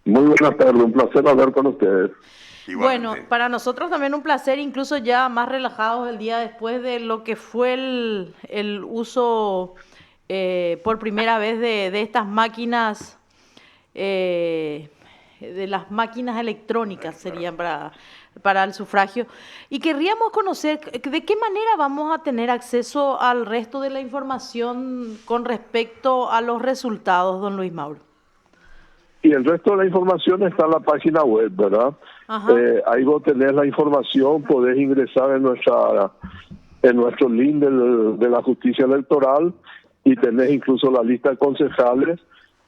Muy buenas tardes, un placer hablar con ustedes. Bueno, Igualmente. para nosotros también un placer, incluso ya más relajados el día después de lo que fue el uso por primera vez de estas máquinas, eh, de las máquinas electrónicas Claro. serían para el sufragio. Y querríamos conocer de qué manera vamos a tener acceso al resto de la información con respecto a los resultados, don Luis Mauro. Y el resto de la información está en la página web, ¿verdad? Ajá. Ahí vos tenés la información, podés ingresar en nuestro link de la justicia electoral y tenés incluso la lista de concejales.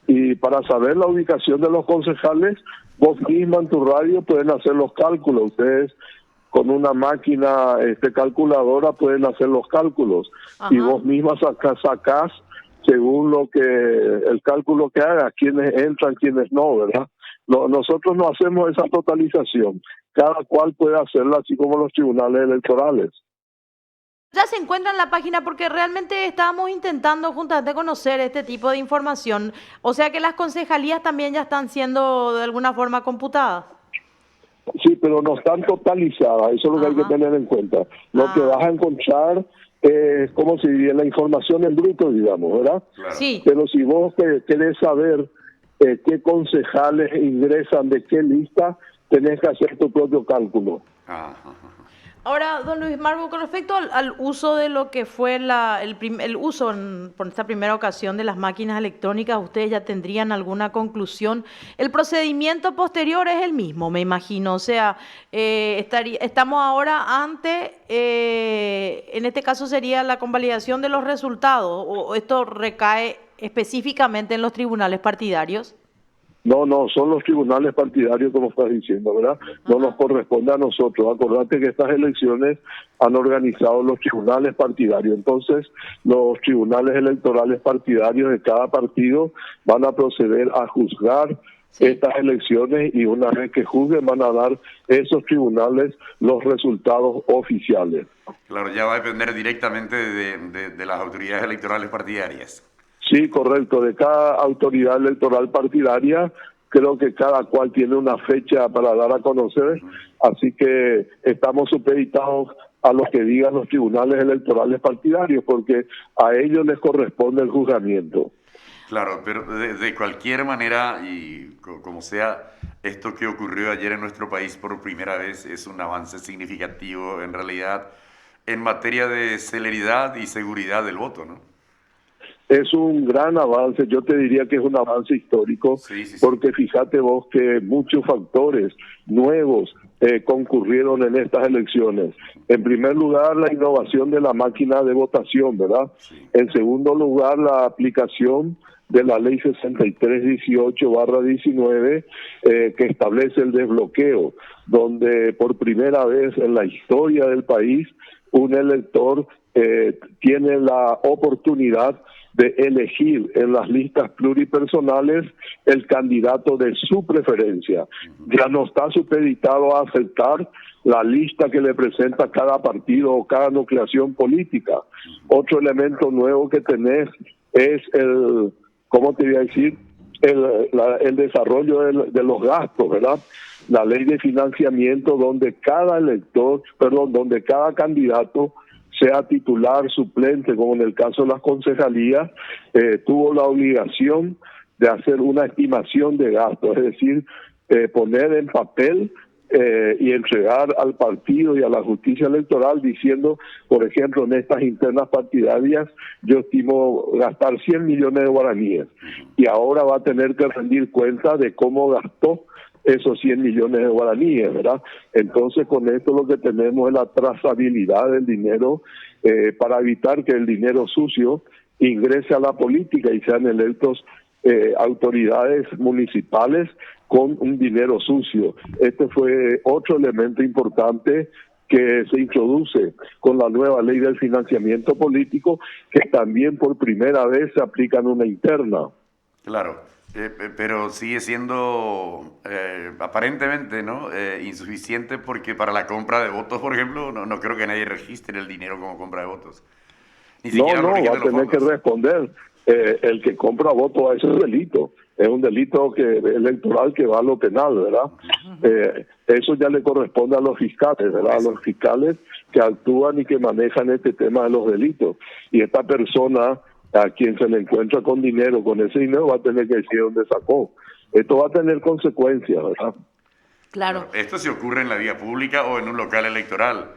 Y para saber la ubicación de los concejales, vos misma en tu radio pueden hacer los cálculos. Ustedes con una máquina calculadora pueden hacer los cálculos y Ajá. vos misma sacás según lo que el cálculo que haga, quiénes entran, quiénes no, ¿verdad? Nosotros no hacemos esa totalización, cada cual puede hacerla así como los tribunales electorales. Ya se encuentra en la página porque realmente estábamos intentando justamente conocer este tipo de información. O sea que las concejalías también ya están siendo de alguna forma computadas. Sí, pero no están totalizadas, eso es lo que hay que Ajá. tener en cuenta. Lo que Ah, vas a encontrar es como si la información en bruto, digamos, ¿verdad? Claro. sí. Pero si vos querés saber qué concejales ingresan de qué lista, tenés que hacer tu propio cálculo. Ajá. Ahora, don Luis Margo, con respecto al uso de lo que fue el uso por esta primera ocasión de las máquinas electrónicas, ustedes ya tendrían alguna conclusión. El procedimiento posterior es el mismo, me imagino. O sea, estamos ahora ante, en este caso sería la convalidación de los resultados, o esto recae específicamente en los tribunales partidarios. No, son los tribunales partidarios, como estás diciendo, ¿verdad? No nos Ajá. corresponde a nosotros. Acordate que estas elecciones han organizado los tribunales partidarios. Entonces, los tribunales electorales partidarios de cada partido van a proceder a juzgar Sí. estas elecciones y una vez que juzguen van a dar esos tribunales los resultados oficiales. Claro, ya va a depender directamente de las autoridades electorales partidarias. Sí, correcto. De cada autoridad electoral partidaria, creo que cada cual tiene una fecha para dar a conocer, así que estamos supeditados a lo que digan los tribunales electorales partidarios, porque a ellos les corresponde el juzgamiento. Claro, pero de cualquier manera, y como sea, esto que ocurrió ayer en nuestro país por primera vez es un avance significativo en realidad en materia de celeridad y seguridad del voto, ¿no? Es un gran avance, yo te diría que es un avance histórico, Sí, sí, sí. porque fíjate vos que muchos factores nuevos concurrieron en estas elecciones. En primer lugar, la innovación de la máquina de votación, ¿verdad? Sí. En segundo lugar, la aplicación de la ley 6318/19 que establece el desbloqueo, donde por primera vez en la historia del país un elector tiene la oportunidad de elegir en las listas pluripersonales el candidato de su preferencia. Ya no está supeditado a aceptar la lista que le presenta cada partido o cada nucleación política. Otro elemento nuevo que tenés es ¿cómo te voy a decir? El desarrollo de los gastos, ¿verdad? La ley de financiamiento donde cada elector, perdón, donde cada candidato sea titular, suplente, como en el caso de las concejalías, tuvo la obligación de hacer una estimación de gastos, es decir, poner en papel y entregar al partido y a la justicia electoral diciendo, por ejemplo, en estas internas partidarias, yo estimo gastar 100 millones de guaraníes y ahora va a tener que rendir cuenta de cómo gastó esos 100 millones de guaraníes, ¿verdad? Entonces, con esto lo que tenemos es la trazabilidad del dinero para evitar que el dinero sucio ingrese a la política y sean electos autoridades municipales con un dinero sucio. Este fue otro elemento importante que se introduce con la nueva ley del financiamiento político, que también por primera vez se aplica en una interna. Claro, pero sigue siendo aparentemente, ¿no? Insuficiente porque para la compra de votos, por ejemplo, no creo que nadie registre el dinero como compra de votos. Ni No, siquiera lo no, va registren a los tener que fondos. responder. El que compra votos a ese delito. es un delito electoral que va a lo penal, ¿verdad? Eso ya le corresponde a los fiscales, ¿verdad? A los fiscales que actúan y que manejan este tema de los delitos. Y esta persona a quien se le encuentra con dinero, con ese dinero, va a tener que decir dónde sacó. Esto va a tener consecuencias, ¿verdad? Claro. Esto se ocurre en la vía pública o en un local electoral,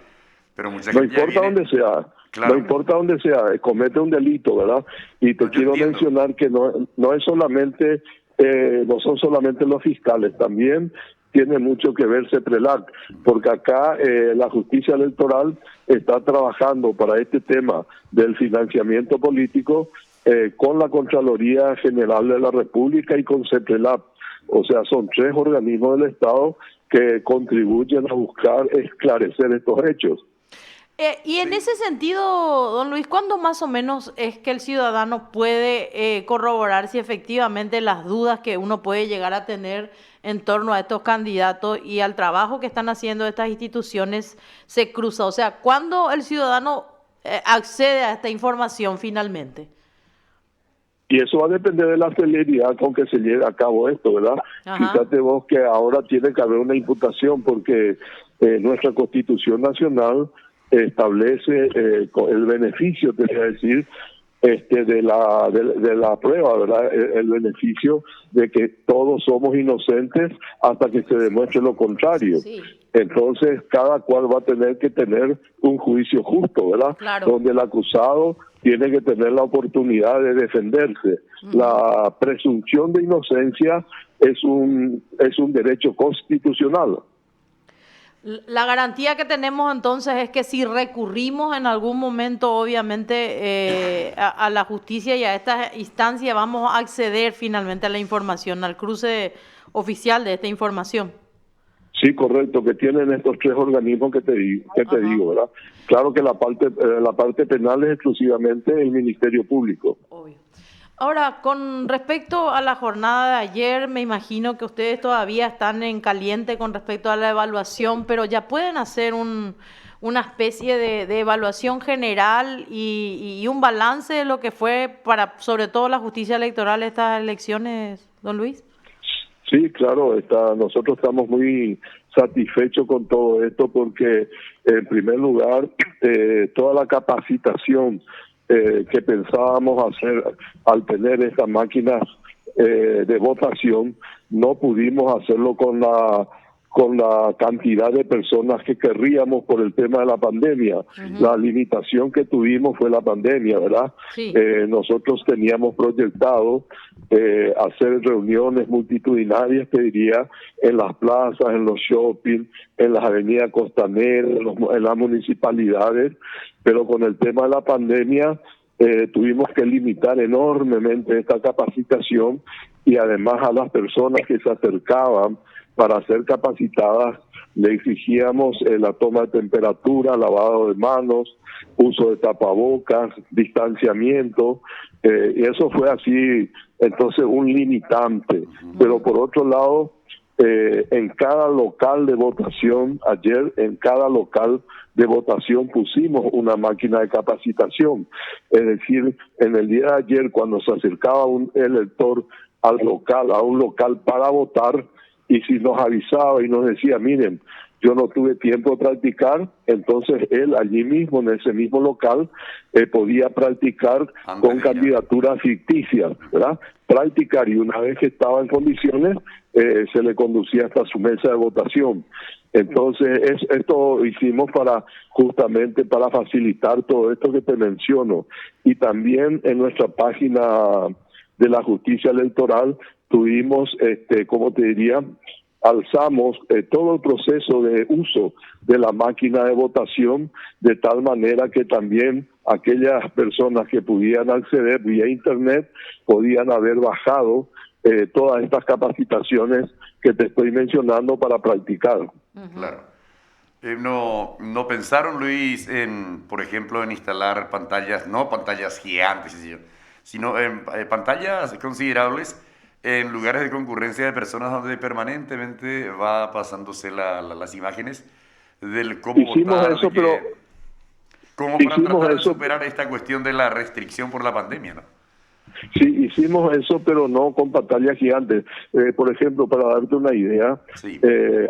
pero mucha No gente ya importa viene... dónde sea, Claro. no importa dónde sea, comete un delito, ¿verdad? Y te No, yo quiero entiendo. mencionar que no es solamente, no son solamente los fiscales, también tiene mucho que ver CEPRELAC, porque acá la justicia electoral está trabajando para este tema del financiamiento político con la Contraloría General de la República y con CEPRELAC. O sea, son 3 organismos del Estado que contribuyen a buscar esclarecer estos hechos. Y en ese sentido, don Luis, ¿cuándo más o menos es que el ciudadano puede corroborar si efectivamente las dudas que uno puede llegar a tener en torno a estos candidatos y al trabajo que están haciendo estas instituciones se cruza? O sea, ¿cuándo el ciudadano accede a esta información finalmente? Y eso va a depender de la celeridad con que se lleve a cabo esto, ¿verdad? Ajá. Fíjate vos que ahora tiene que haber una imputación porque nuestra Constitución Nacional establece el beneficio, te voy a decir, de la prueba, ¿verdad? El beneficio de que todos somos inocentes hasta que se demuestre lo contrario. Sí. Entonces, cada cual va a tener que tener un juicio justo, ¿verdad? Claro. Donde el acusado tiene que tener la oportunidad de defenderse. La presunción de inocencia es un derecho constitucional. La garantía que tenemos entonces es que si recurrimos en algún momento, obviamente, a la justicia y a esta instancia, vamos a acceder finalmente a la información, al cruce oficial de esta información. Sí, correcto, que tienen estos 3 organismos que te digo, ¿verdad? Claro que la parte penal es exclusivamente el Ministerio Público. Obvio. Ahora, con respecto a la jornada de ayer, me imagino que ustedes todavía están en caliente con respecto a la evaluación, pero ya pueden hacer una especie de evaluación general y un balance de lo que fue para, sobre todo, la justicia electoral estas elecciones, don Luis. Sí, claro, nosotros estamos muy satisfechos con todo esto porque, en primer lugar, toda la capacitación que pensábamos hacer al tener estas máquinas de votación, no pudimos hacerlo con la cantidad de personas que querríamos por el tema de la pandemia. La limitación que tuvimos fue la pandemia, ¿verdad? Sí. Nosotros teníamos proyectado hacer reuniones multitudinarias, te diría, en las plazas, en los shopping, en las avenidas costaneras, en las municipalidades, pero con el tema de la pandemia tuvimos que limitar enormemente esta capacitación y además a las personas que se acercaban para ser capacitadas le exigíamos la toma de temperatura, lavado de manos, uso de tapabocas, distanciamiento, y eso fue así, entonces un limitante. Pero por otro lado, en cada local de votación, ayer en cada local de votación pusimos una máquina de capacitación. Es decir, en el día de ayer cuando se acercaba un elector al local, a un local para votar, y si nos avisaba y nos decía, miren, yo no tuve tiempo de practicar, entonces él allí mismo, en ese mismo local, podía practicar con candidaturas ficticias, ¿verdad? Practicar, y una vez que estaba en condiciones, se le conducía hasta su mesa de votación. Entonces, esto hicimos justamente para facilitar todo esto que te menciono. Y también en nuestra página de la justicia electoral tuvimos, ¿cómo te diría?, alzamos todo el proceso de uso de la máquina de votación de tal manera que también aquellas personas que pudieran acceder vía internet podían haber bajado todas estas capacitaciones que te estoy mencionando para practicar. Claro. ¿No pensaron, Luis, por ejemplo, en instalar pantallas, no pantallas gigantes, sino en pantallas considerables en lugares de concurrencia de personas donde permanentemente va pasándose las imágenes del cómo hicimos votar, eso, pero cómo para hicimos tratar de eso, superar esta cuestión de la restricción por la pandemia, ¿no? Sí, hicimos eso, pero no con pantallas gigantes. Por ejemplo, para darte una idea, Sí.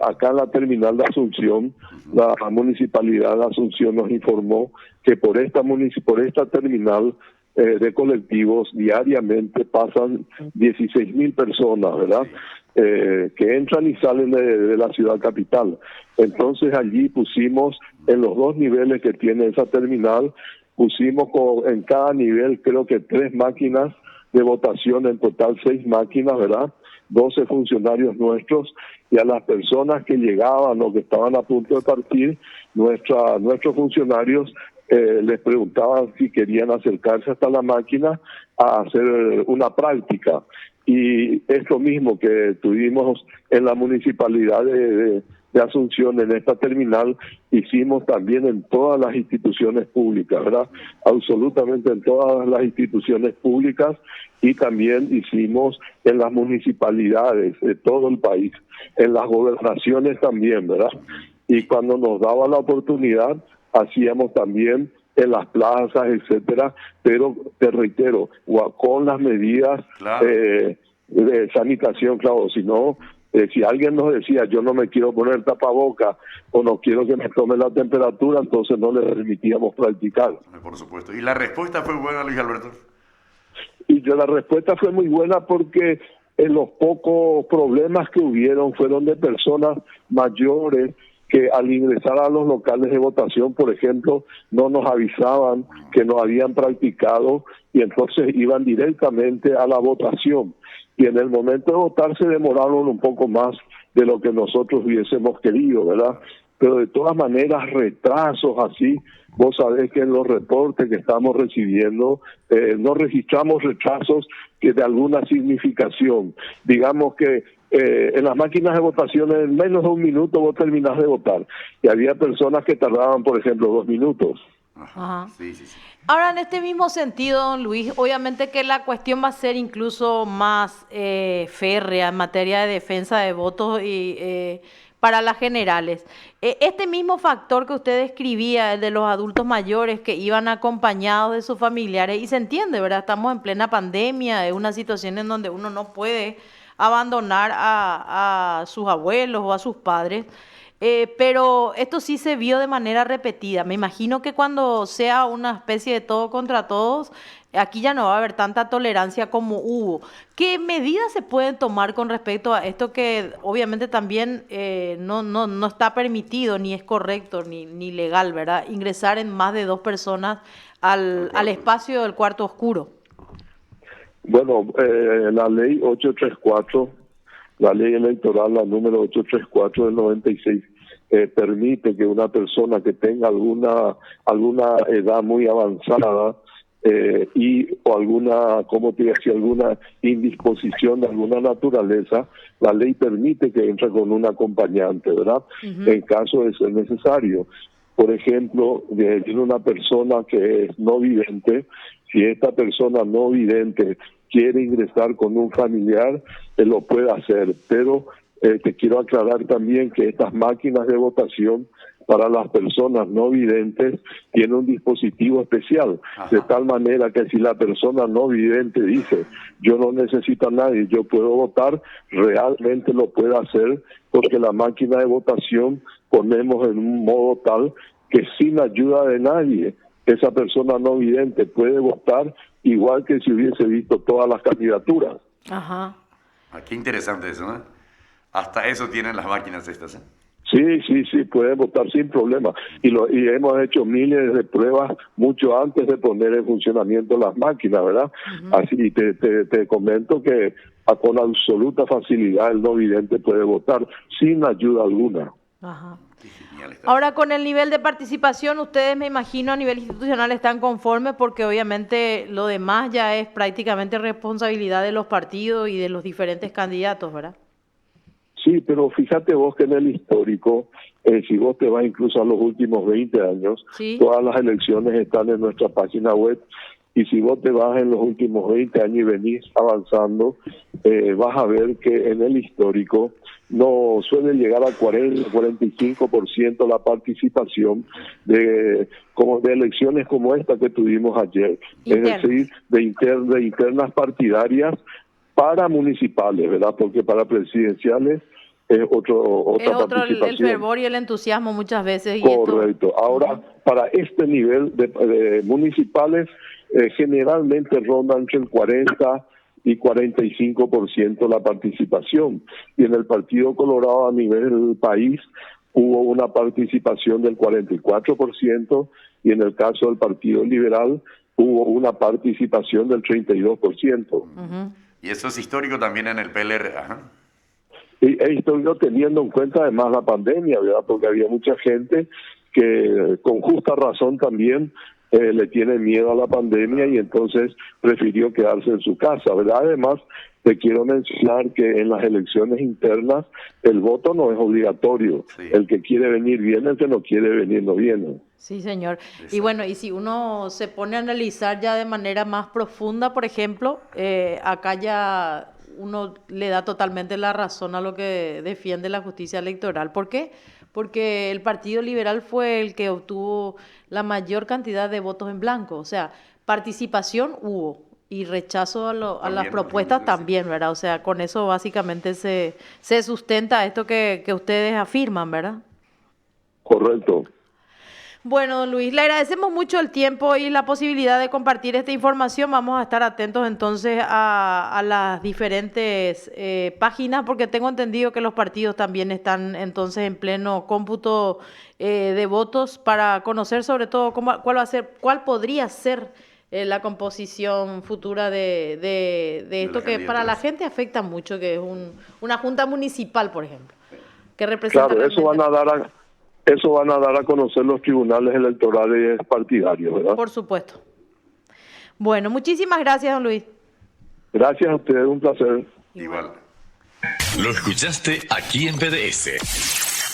acá en la terminal de Asunción, la Municipalidad de Asunción nos informó que por esta terminal de colectivos diariamente pasan 16.000 personas, ¿verdad? Que entran y salen de la ciudad capital. Entonces allí pusimos en los dos niveles que tiene esa terminal, pusimos en cada nivel creo que 3 máquinas de votación, en total 6 máquinas, ¿verdad? 12 funcionarios nuestros, y a las personas que llegaban o que estaban a punto de partir, nuestros funcionarios les preguntaban si querían acercarse hasta la máquina a hacer una práctica. Y es lo mismo que tuvimos en la municipalidad de Asunción, en esta terminal, hicimos también en todas las instituciones públicas, ¿verdad? Absolutamente en todas las instituciones públicas, y también hicimos en las municipalidades de todo el país, en las gobernaciones también, ¿verdad? Y cuando nos daba la oportunidad, hacíamos también en las plazas, etcétera, pero te reitero, con las medidas Claro. De sanitación, claro, si no, si alguien nos decía yo no me quiero poner tapaboca o no quiero que me tome la temperatura, entonces no le permitíamos practicar. Por supuesto. ¿Y la respuesta fue buena, Luis Alberto? Y la respuesta fue muy buena porque los pocos problemas que hubieron fueron de personas mayores que al ingresar a los locales de votación, por ejemplo, no nos avisaban que no habían practicado y entonces iban directamente a la votación. Y en el momento de votar se demoraron un poco más de lo que nosotros hubiésemos querido, ¿verdad? Pero de todas maneras, retrasos así, vos sabés que en los reportes que estamos recibiendo no registramos retrasos que de alguna significación. Digamos que en las máquinas de votación en menos de un minuto vos terminás de votar. Y había personas que tardaban, por ejemplo, 2 minutos. Ajá. Sí, sí, sí. Ahora, en este mismo sentido, don Luis, obviamente que la cuestión va a ser incluso más férrea en materia de defensa de votos y para las generales. Este mismo factor que usted describía, el de los adultos mayores que iban acompañados de sus familiares, y se entiende, ¿verdad? Estamos en plena pandemia, es una situación en donde uno no puede abandonar a sus abuelos o a sus padres. Pero esto sí se vio de manera repetida. Me imagino que cuando sea una especie de todo contra todos, aquí ya no va a haber tanta tolerancia como hubo. ¿Qué medidas se pueden tomar con respecto a esto que obviamente también no está permitido, ni es correcto, ni legal, ¿verdad? Ingresar en más de 2 personas al espacio del cuarto oscuro. Bueno, la ley 834, la ley electoral, la número 834 del 96, permite que una persona que tenga alguna edad muy avanzada o alguna, como te decía, alguna indisposición de alguna naturaleza, la ley permite que entre con un acompañante, ¿verdad? En caso de ser necesario. Por ejemplo, tiene una persona que es no vidente, si esta persona no vidente quiere ingresar con un familiar, lo puede hacer, pero te quiero aclarar también que estas máquinas de votación para las personas no videntes tienen un dispositivo especial, de tal manera que si la persona no vidente dice yo no necesito a nadie, yo puedo votar, realmente lo puede hacer, porque la máquina de votación ponemos en un modo tal que sin ayuda de nadie esa persona no vidente puede votar igual que si hubiese visto todas las candidaturas. Ajá. Qué interesante eso, ¿no? Hasta eso tienen las máquinas estas, ¿eh? Sí, pueden votar sin problema. Y hemos hecho miles de pruebas mucho antes de poner en funcionamiento las máquinas, ¿verdad? Así te comento que con absoluta facilidad el no vidente puede votar sin ayuda alguna. Ajá. Genial está. Ahora, con el nivel de participación, ustedes, me imagino, a nivel institucional están conformes porque obviamente lo demás ya es prácticamente responsabilidad de los partidos y de los diferentes candidatos, ¿verdad? Sí, pero fíjate vos que en el histórico, si vos te vas incluso a los últimos 20 años, Sí. todas las elecciones están en nuestra página web, y si vos te vas en los últimos 20 años y venís avanzando, vas a ver que en el histórico no suele llegar a 40-45% la participación de elecciones como esta que tuvimos ayer, es decir, de internas partidarias para municipales, ¿verdad? Porque para presidenciales es otra participación. El fervor y el entusiasmo muchas veces. Correcto. Ahora, para este nivel de municipales, generalmente ronda entre el 40 y 45% la participación. Y en el Partido Colorado a nivel país hubo una participación del 44% y en el caso del Partido Liberal hubo una participación del 32%. Y eso es histórico también en el PLR. Ajá. Y es histórico teniendo en cuenta además la pandemia, ¿verdad? Porque había mucha gente que con justa razón también le tiene miedo a la pandemia y entonces prefirió quedarse en su casa, ¿verdad? Además, te quiero mencionar que en las elecciones internas el voto no es obligatorio. Sí. El que quiere venir viene, el que no quiere venir no viene. Sí, señor. Y bueno, y si uno se pone a analizar ya de manera más profunda, por ejemplo, acá ya uno le da totalmente la razón a lo que defiende la justicia electoral. ¿Por qué? Porque el Partido Liberal fue el que obtuvo la mayor cantidad de votos en blanco. O sea, participación hubo y rechazo a las propuestas también, ¿verdad? O sea, con eso básicamente se sustenta esto que ustedes afirman, ¿verdad? Correcto. Bueno, don Luis, le agradecemos mucho el tiempo y la posibilidad de compartir esta información. Vamos a estar atentos entonces a las diferentes páginas, porque tengo entendido que los partidos también están entonces en pleno cómputo de votos para conocer sobre todo cuál podría ser la composición futura de esto que para la gente afecta mucho, que es una junta municipal, por ejemplo, que representa. Claro, eso van a dar a conocer los tribunales electorales partidarios, ¿verdad? Por supuesto. Bueno, muchísimas gracias, don Luis. Gracias a ustedes, un placer. Igual. Lo escuchaste aquí en PDS.